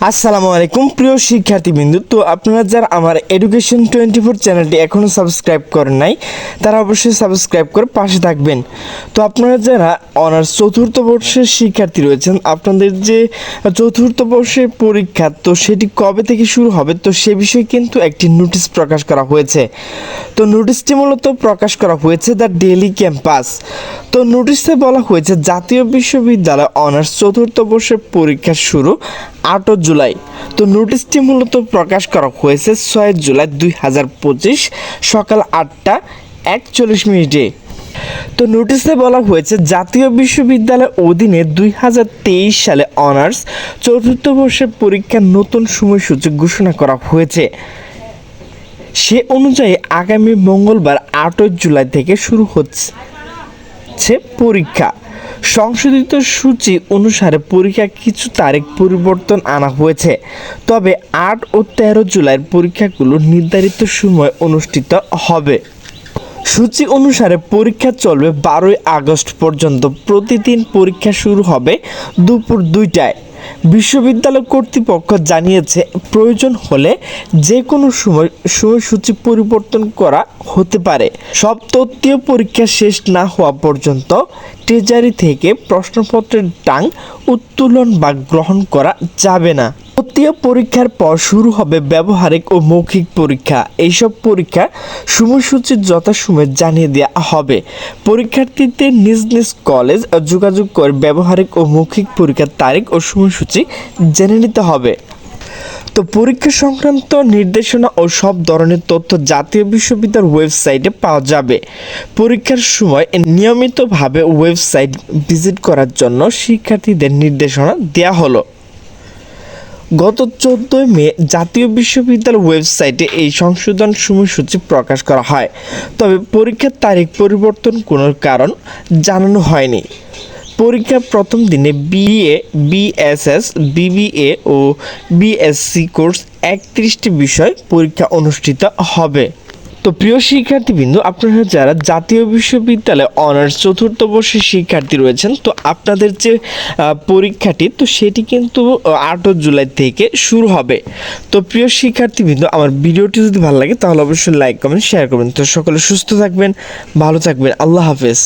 আসসালামু আলাইকুম প্রিয় শিক্ষার্থীবৃন্দু। তো আপনারা যারা আমার এডুকেশন 24 চ্যানেলটি এখনও সাবস্ক্রাইব করেন নাই তারা অবশ্যই সাবস্ক্রাইব করে পাশে থাকবেন। তো আপনারা যারা অনার্স চতুর্থ বর্ষের শিক্ষার্থী রয়েছেন, আপনাদের যে চতুর্থ বর্ষের পরীক্ষা তো সেটি কবে থেকে শুরু হবে তো সে বিষয়ে কিন্তু একটি নোটিশ প্রকাশ করা হয়েছে। তো নোটিশটি মূলত প্রকাশ করা হয়েছে দ্য ডেইলি ক্যাম্পাস। তো নোটিশে বলা হয়েছে জাতীয় বিশ্ববিদ্যালয় অনার্স চতুর্থ বর্ষের পরীক্ষা শুরু 8 জুলাই। তো নোটিশটি মূলত প্রকাশ করা হয়েছে 6 জুলাই 2025 সকাল 8টা 41 তো নোটিশে বলা হয়েছে জাতীয় বিশ্ববিদ্যালয়ের অধীনে 2023 সালে অনার্স চতুর্থ বর্ষের পরীক্ষার নতুন সময়সূচি ঘোষণা করা হয়েছে। সে অনুযায়ী আগামী মঙ্গলবার 8 জুলাই থেকে শুরু হচ্ছে পরীক্ষা। সংশোধিত সূচি অনুসারে পরীক্ষা কিছু তারিখ পরিবর্তন আনা হয়েছে, তবে 8 ও 13 জুলাইয়ের পরীক্ষাগুলো নির্ধারিত সময় অনুষ্ঠিত হবে। সূচি অনুসারে পরীক্ষা চলবে 12 আগস্ট পর্যন্ত। প্রতিদিন পরীক্ষা শুরু হবে দুপুর 2টায়। বিশ্ববিদ্যালয় কর্তৃপক্ষ জানিয়েছে প্রয়োজন হলে যে কোনো সময়সূচি পরিবর্তন করা হতে পারে। সব তত্ত্বীয় পরীক্ষা শেষ না হওয়া পর্যন্ত ট্রেজারি থেকে প্রশ্নপত্রের টাং উত্তোলন বা গ্রহণ করা যাবে না। তত্ত্বীয় পরীক্ষার পর শুরু হবে ব্যবহারিক ও মৌখিক পরীক্ষা। এইসব পরীক্ষা সময়সূচি যথাসময়ে জানিয়ে দেওয়া হবে। পরীক্ষার্থীদের নিজ নিজ কলেজ যোগাযোগ করে ব্যবহারিক ও মৌখিক পরীক্ষার তারিখ ও সময়সূচি জেনে নিতে হবে। তো পরীক্ষা সংক্রান্ত নির্দেশনা ও সব ধরনের তথ্য জাতীয় বিশ্ববিদ্যালয়ের ওয়েবসাইটে পাওয়া যাবে। পরীক্ষার সময় নিয়মিতভাবে ওয়েবসাইট ভিজিট করার জন্য শিক্ষার্থীদের নির্দেশনা দেওয়া হলো। গত 14 মে জাতীয় বিশ্ববিদ্যালয় ওয়েবসাইটে এই সংশোধন সময়সূচি প্রকাশ করা হয়, তবে পরীক্ষার তারিখ পরিবর্তন কোনো কারণ জানানো হয়নি। পরীক্ষার প্রথম দিনে বিএ, বিএসএস, বিবিএ ও বিএসসি কোর্স 31টি বিষয় পরীক্ষা অনুষ্ঠিত হবে। তো প্রিয় শিক্ষার্থীবৃন্দ, আপনারা যারা জাতীয় বিশ্ববিদ্যালয়ে অনার্স চতুর্থ বর্ষের শিক্ষার্থী রয়েছেন তো আপনাদের যে পরীক্ষাটি তো সেটি কিন্তু 8 জুলাই থেকে শুরু হবে। তো প্রিয় শিক্ষার্থীবৃন্দ, আমার ভিডিওটি যদি ভালো লাগে তাহলে অবশ্যই লাইক কমেন্ট শেয়ার করবেন। তো সকলে সুস্থ থাকবেন, ভালো থাকবেন, আল্লাহ হাফেজ।